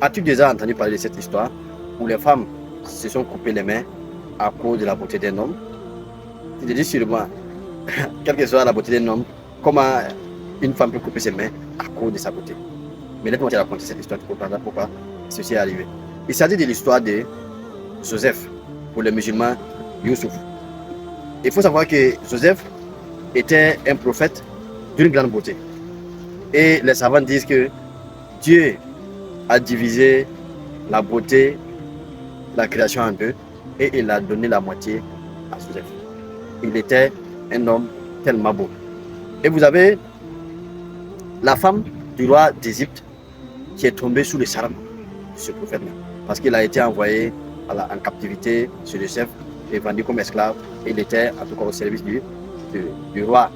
As-tu déjà entendu parler de cette histoire où les femmes se sont coupées les mains à cause de la beauté d'un homme? Tu te dis sûrement, quelle que soit la beauté d'un homme, comment une femme peut couper ses mains à cause de sa beauté. Mais laisse-moi te raconter cette histoire, tu comprendras pourquoi ceci est arrivé. Il s'agit de l'histoire de Joseph, pour les musulmans, Youssouf. Il faut savoir que Joseph était un prophète d'une grande beauté. Et les savants disent que Dieu a divisé la beauté, la création en deux, et il a donné la moitié à Joseph. Il était un homme tellement beau. Et vous avez la femme du roi d'Égypte qui est tombée sous le charme de ce prophète-là. Parce qu'il a été envoyé en captivité chez le chef et vendu comme esclave. Il était en tout cas au service du roi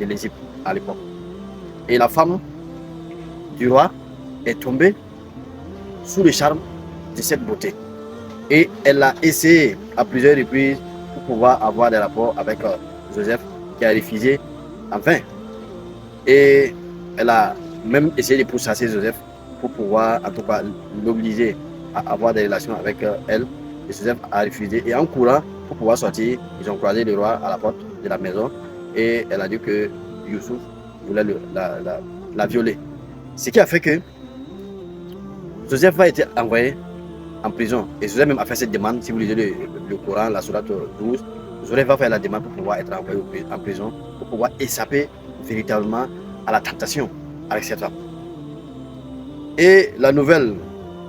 de l'Égypte à l'époque. Et la femme du roi est tombée sous le charme de cette beauté. Et elle a essayé à plusieurs reprises pour pouvoir avoir des rapports avec Joseph, qui a refusé en vain. Et elle a même essayé de pourchasser Joseph pour pouvoir en tout cas l'obliger à avoir des relations avec elle. Et Joseph a refusé. Et en courant pour pouvoir sortir, ils ont croisé le roi à la porte de la maison. Et elle a dit que Youssouf voulait la violer. Ce qui a fait que Joseph a été envoyé en prison. Et Joseph même a fait cette demande. Si vous lisez le Coran, la sourate 12, Joseph va faire la demande pour pouvoir être envoyé en prison, pour pouvoir échapper véritablement à la tentation avec cette femme. Et la nouvelle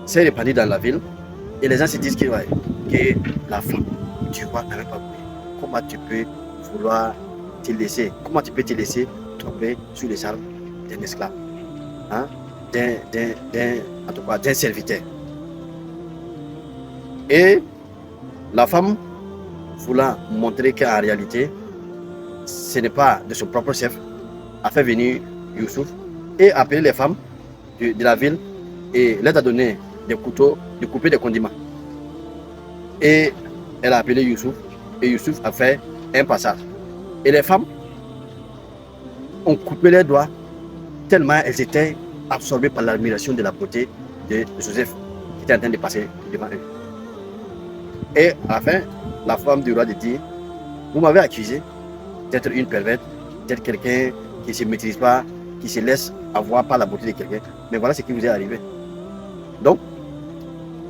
s'est répandue dans la ville. Et les gens se disent que la femme du roi n'a même pas voulu. Comment tu peux vouloir te laisser, comment tu peux te laisser tomber sous les armes d'un esclave, hein? En tout cas d'un serviteur. Et la femme, voulant montrer qu'en réalité, ce n'est pas de son propre chef, a fait venir Youssouf et a appelé les femmes de la ville et leur a donné des couteaux de couper des condiments. Et elle a appelé Youssouf et Youssouf a fait un passage. Et les femmes ont coupé leurs doigts tellement elles étaient absorbées par l'admiration de la beauté de Joseph qui était en train de passer devant eux. Et à la fin, la femme du roi dit: vous m'avez accusé d'être une perverte, d'être quelqu'un qui ne se maîtrise pas, qui se laisse avoir par la beauté de quelqu'un. Mais voilà ce qui vous est arrivé. Donc,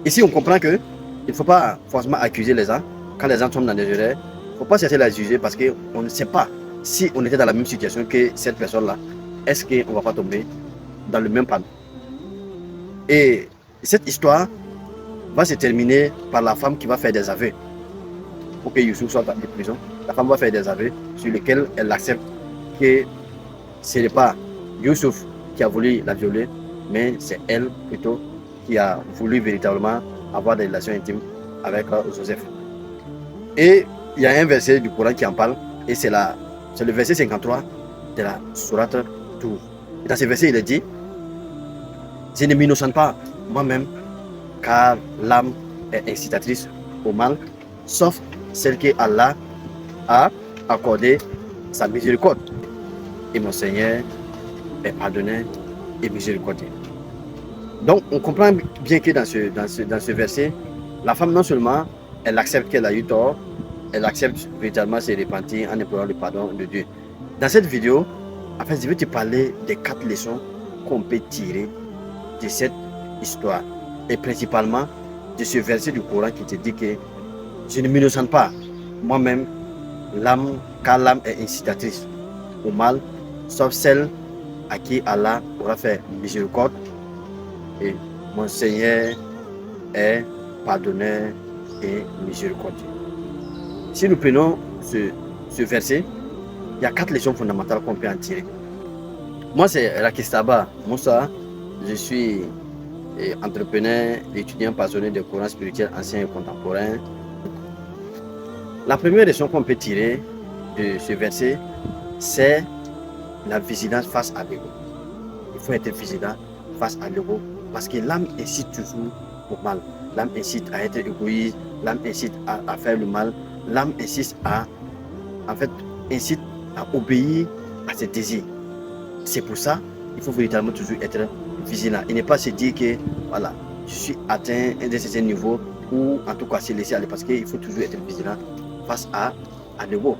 ici on comprend que il ne faut pas forcément accuser les gens quand les gens tombent dans des erreurs. Il ne faut pas chercher à les juger parce qu'on ne sait pas si on était dans la même situation que cette personne-là. Est-ce qu'on ne va pas tomber dans le même panneau? Et cette histoire va se terminer par la femme qui va faire des aveux pour que Youssouf soit en prison. La femme va faire des aveux sur lesquels elle accepte que ce n'est pas Youssouf qui a voulu la violer, mais c'est elle plutôt qui a voulu véritablement avoir des relations intimes avec Joseph. Et il y a un verset du Coran qui en parle, et c'est le verset 53 de la sourate 12. Et dans ce verset, il est dit: je ne m'innocente pas moi-même, car l'âme est incitatrice au mal, sauf celle que Allah a accordé sa miséricorde. Et mon Seigneur est pardonneur et miséricordieux. Donc, on comprend bien que dans ce verset, la femme, non seulement elle accepte qu'elle a eu tort, elle accepte véritablement se repentir en implorant le pardon de Dieu. Dans cette vidéo, en fait, je vais te parler des 4 leçons qu'on peut tirer de cette histoire. Et principalement de ce verset du Coran qui te dit que je ne m'innocente pas moi-même, car l'âme est incitatrice au mal, sauf celle à qui Allah aura fait miséricorde. Et mon Seigneur est pardonneur et miséricordieux. Si nous prenons ce verset, il y a 4 leçons fondamentales qu'on peut en tirer. Moi, c'est Rakistaba Moussa. Je suis entrepreneur, étudiant passionné de courants spirituels anciens et contemporains. La première leçon qu'on peut tirer de ce verset, c'est la vigilance face à l'ego. Il faut être vigilant face à l'ego parce que l'âme incite toujours au mal. L'âme incite à être égoïste, l'âme incite à faire le mal, l'âme incite à obéir à ses désirs. C'est pour ça qu'il faut véritablement toujours être vigilant et ne pas se dire que voilà, je suis atteint d'un certain niveau, ou en tout cas se laisser aller, parce qu'il faut toujours être vigilant face à l'ego.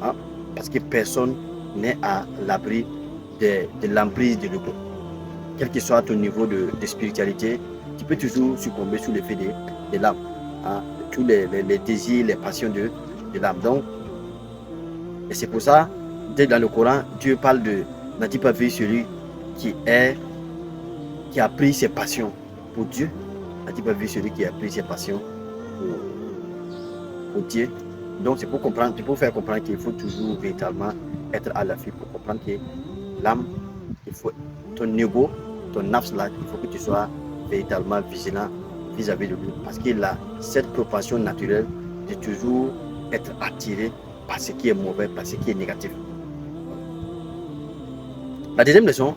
Hein? Parce que personne n'est à l'abri de l'emprise de l'ego. Quel que soit ton niveau de spiritualité, tu peux toujours succomber sous l'effet de l'âme. Hein? Tous les désirs, les passions de l'âme. Donc, et c'est pour ça, dès dans le Coran, Dieu parle de n'a-t-il pas vu celui qui a pris ses passions pour Dieu? N'a-t-il pas vu celui qui a pris ses passions pour Dieu? Donc c'est pour comprendre, c'est pour faire comprendre qu'il faut toujours véritablement être à l'affût pour comprendre que l'âme, il faut ton ego, ton nafs là, il faut que tu sois véritablement vigilant vis-à-vis de lui, parce qu'il a cette propension naturelle de toujours être attiré par ce qui est mauvais, par ce qui est négatif. La deuxième leçon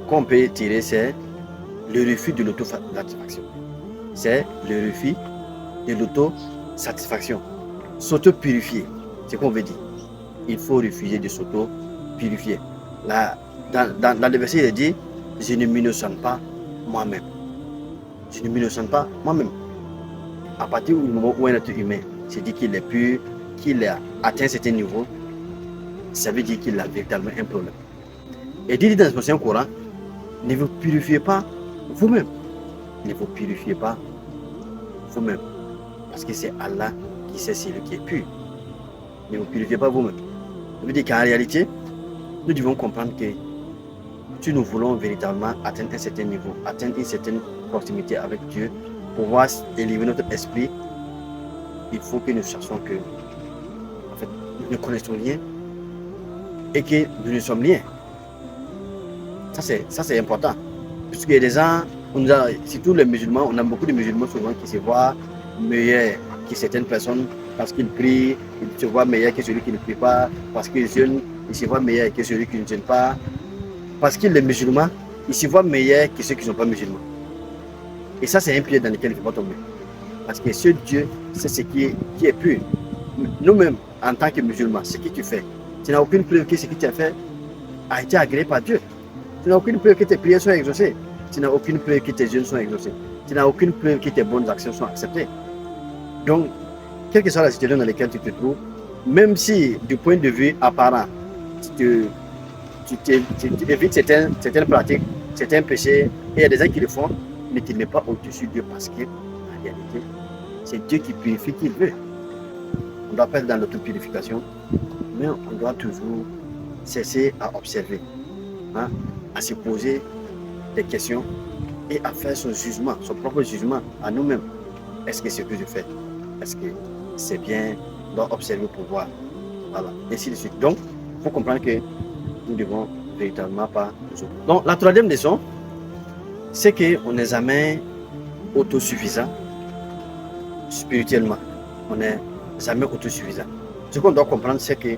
qu'on peut tirer, c'est le refus de l'autosatisfaction. C'est le refus de l'autosatisfaction. S'auto-purifier, c'est qu'on veut dire. Il faut refuser de s'auto-purifier. Dans le verset, il dit, je ne m'innocente pas moi-même. Je ne m'innocente pas moi-même. À partir du moment où un être humain se dit qu'il est pur, qu'il a atteint un certain niveau, ça veut dire qu'il a véritablement un problème. Et dit dans le Saint-Coran, ne vous purifiez pas vous-même. Ne vous purifiez pas vous-même. Parce que c'est Allah qui sait celui qui est pur. Ne vous purifiez pas vous-même. Ça veut dire qu'en réalité, nous devons comprendre que si nous voulons véritablement atteindre un certain niveau, atteindre une certaine proximité avec Dieu, pouvoir élever notre esprit, il faut que nous cherchions que, en fait, nous ne connaissons rien et que nous ne sommes rien. Ça c'est important. Parce qu'il y a des gens, surtout les musulmans, on a beaucoup de musulmans souvent qui se voient meilleurs que certaines personnes parce qu'ils prient, ils se voient meilleurs que celui qui ne prie pas, parce qu'ils jeûnent, ils se voient meilleurs que celui qui ne jeûne pas, parce que les musulmans, ils se voient meilleurs que ceux qui ne sont pas musulmans. Et ça, c'est un pied dans lequel il ne faut pas tomber. Parce que ce Dieu, c'est ce qui est pur. Nous-mêmes, en tant que musulmans, ce que tu fais, tu n'as aucune preuve que ce que tu as fait a été agréé par Dieu. Tu n'as aucune preuve que tes prières sont exaucées. Tu n'as aucune preuve que tes jeûnes sont exaucés. Tu n'as aucune preuve que tes bonnes actions sont acceptées. Donc, quelle que soit la situation dans laquelle tu te trouves, même si du point de vue apparent, tu évites certaines pratiques, certains péchés, et il y a des gens qui le font, mais tu n'es pas au-dessus de Dieu parce que, en réalité, c'est Dieu qui purifie qui veut. On doit pas être dans l'autopurification, mais on doit toujours cesser à observer, hein, à se poser des questions et à faire son jugement, son propre jugement à nous-mêmes. Est-ce que ce que je fais, est-ce que c'est bien? On doit observer pour voir. Voilà, et ainsi de suite. Donc, il faut comprendre que nous devons véritablement pas nous oublier. Donc, la troisième leçon, c'est qu'on n'est jamais autosuffisant spirituellement. On n'est jamais autosuffisant. Ce qu'on doit comprendre, c'est que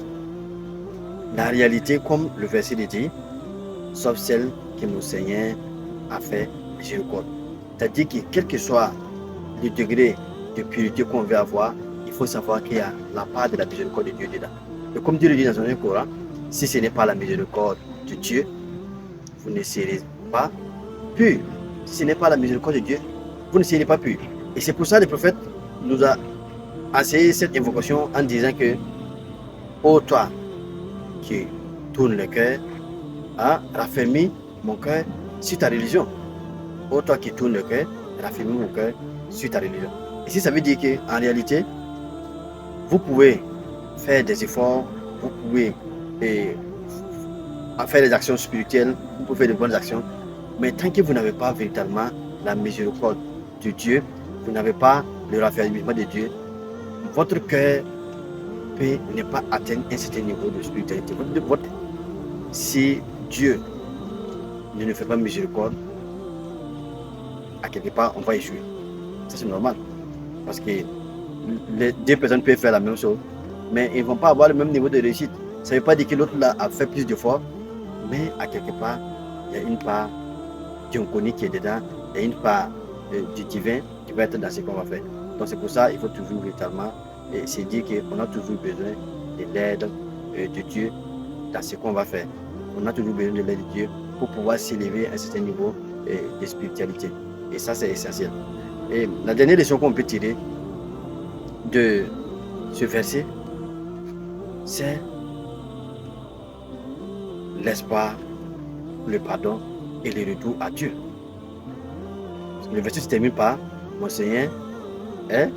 la réalité, comme le verset le dit, sauf celle que nos Seigneur a fait miséricorde. C'est-à-dire que quel que soit le degré de pureté qu'on veut avoir, il faut savoir qu'il y a la part de la miséricorde de Dieu dedans. Et comme Dieu le dit dans son Coran, si ce n'est pas la miséricorde de Dieu, vous ne serez pas pur. Si ce n'est pas la miséricorde de Dieu, vous ne serez pas pur. Et c'est pour ça que le prophète nous a enseigné cette invocation en disant que, ô toi qui tournes le cœur, raffermis mon cœur sur ta religion. Ô toi qui tournes le cœur, raffermis mon cœur sur ta religion. Ici, ça veut dire qu'en réalité, vous pouvez faire des efforts, vous pouvez faire des actions spirituelles, vous pouvez faire de bonnes actions, mais tant que vous n'avez pas véritablement la miséricorde de Dieu, vous n'avez pas le raffermissement de Dieu, votre cœur peut ne pas atteindre un certain niveau de spiritualité. Si Dieu ne nous fait pas miséricorde, à quelque part, on va échouer. Ça, c'est normal. Parce que les deux personnes peuvent faire la même chose, mais ils ne vont pas avoir le même niveau de réussite. Ça ne veut pas dire que l'autre là a fait plus d'efforts, mais à quelque part, il y a une part d'inconnu qui est dedans, il y a une part du divin qui va être dans ce qu'on va faire. Donc c'est pour ça qu'il faut toujours véritablement se dire qu'on a toujours besoin de l'aide de Dieu dans ce qu'on va faire. On a toujours besoin de l'aide de Dieu pour pouvoir s'élever à un certain niveau de spiritualité. Et ça, c'est essentiel. Et la dernière leçon qu'on peut tirer de ce verset, c'est l'espoir, le pardon et le retour à Dieu. Le verset se termine par « Mon Seigneur est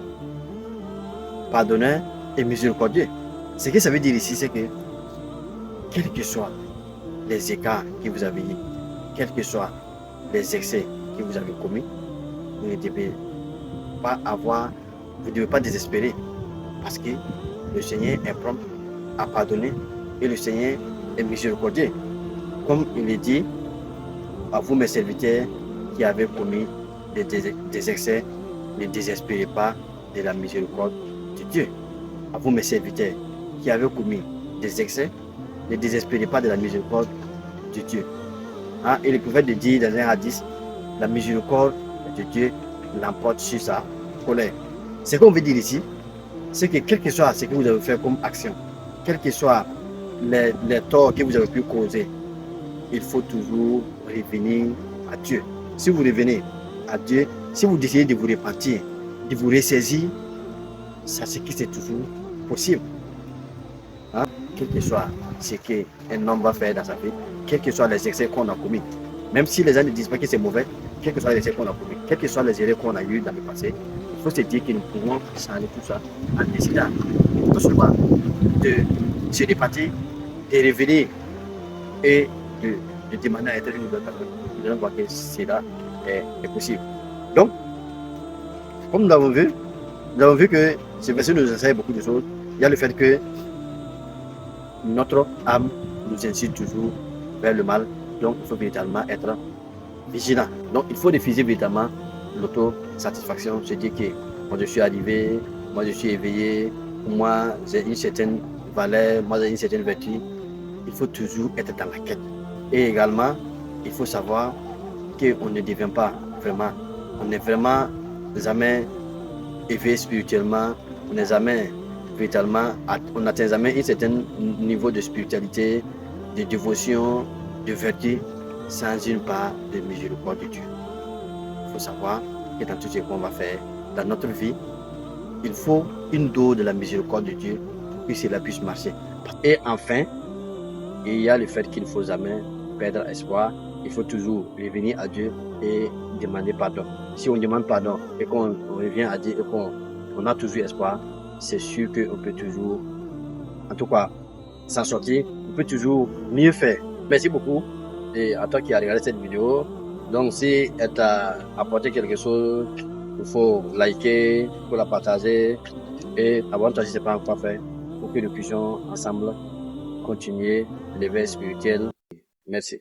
pardonneur et miséricordieux ». Ce que ça veut dire ici, c'est que quels que soient les écarts que vous avez eu, quels que soient les excès que vous avez commis, vous ne devez pas vous ne devez pas désespérer, parce que le Seigneur est prompt à pardonner et le Seigneur est miséricordieux. Comme il est dit à vous, mes serviteurs, qui avez commis des excès, ne désespérez pas de la miséricorde de Dieu. À vous, mes serviteurs, qui avez commis des excès, ne désespérez pas de la miséricorde de Dieu. Hein? Et le prophète dit dans un hadith, la miséricorde de Dieu l'emporte sur sa colère. Ce qu'on veut dire ici, c'est que quel que soit ce que vous avez fait comme action, quel que soit les torts que vous avez pu causer, il faut toujours revenir à Dieu. Si vous revenez à Dieu, si vous décidez de vous repentir, de vous ressaisir, sachez que c'est toujours possible. Hein? Quel que soit ce qu'un homme va faire dans sa vie, quels que soient les excès qu'on a commis, même si les gens ne disent pas que c'est mauvais, quels que soient les excès qu'on a commis, quelles que soient les erreurs qu'on a eues dans le passé, il faut se dire que nous pouvons changer tout ça en décidant non seulement de se repentir, de revenir et de demander à être une nouvelle personne. Nous allons voir que cela est possible. Donc, comme nous avons vu que ce verset nous enseigne beaucoup de choses. Il y a le fait que notre âme nous incite toujours vers le mal. Donc, il faut véritablement être vigilant. Donc, il faut refuser véritablement l'autosatisfaction. Se dire que moi, je suis arrivé, moi, je suis éveillé, moi, j'ai une certaine valeur, moi, j'ai une certaine vertu. Il faut toujours être dans la quête. Et également, il faut savoir qu'on ne devient pas vraiment, on n'est vraiment jamais éveillé spirituellement, on n'est jamais véritablement, on n'atteint jamais un certain niveau de spiritualité, de dévotion, de vertu, sans une part de miséricorde de Dieu. Il faut savoir que dans tout ce qu'on va faire dans notre vie, il faut une dose de la miséricorde de Dieu pour que cela puisse marcher. Et enfin, il y a le fait qu'il ne faut jamais perdre espoir. Il faut toujours revenir à Dieu et demander pardon. Si on demande pardon et qu'on revient à Dieu et qu'on a toujours espoir, c'est sûr qu'on peut toujours, en tout cas, s'en sortir. On peut toujours mieux faire. Merci beaucoup et à toi qui as regardé cette vidéo. Donc, si elle t'a apporté quelque chose, il faut liker, il faut la partager et abonne-toi si ce n'est pas encore fait pour que nous puissions ensemble continuer l'éveil spirituel. Merci.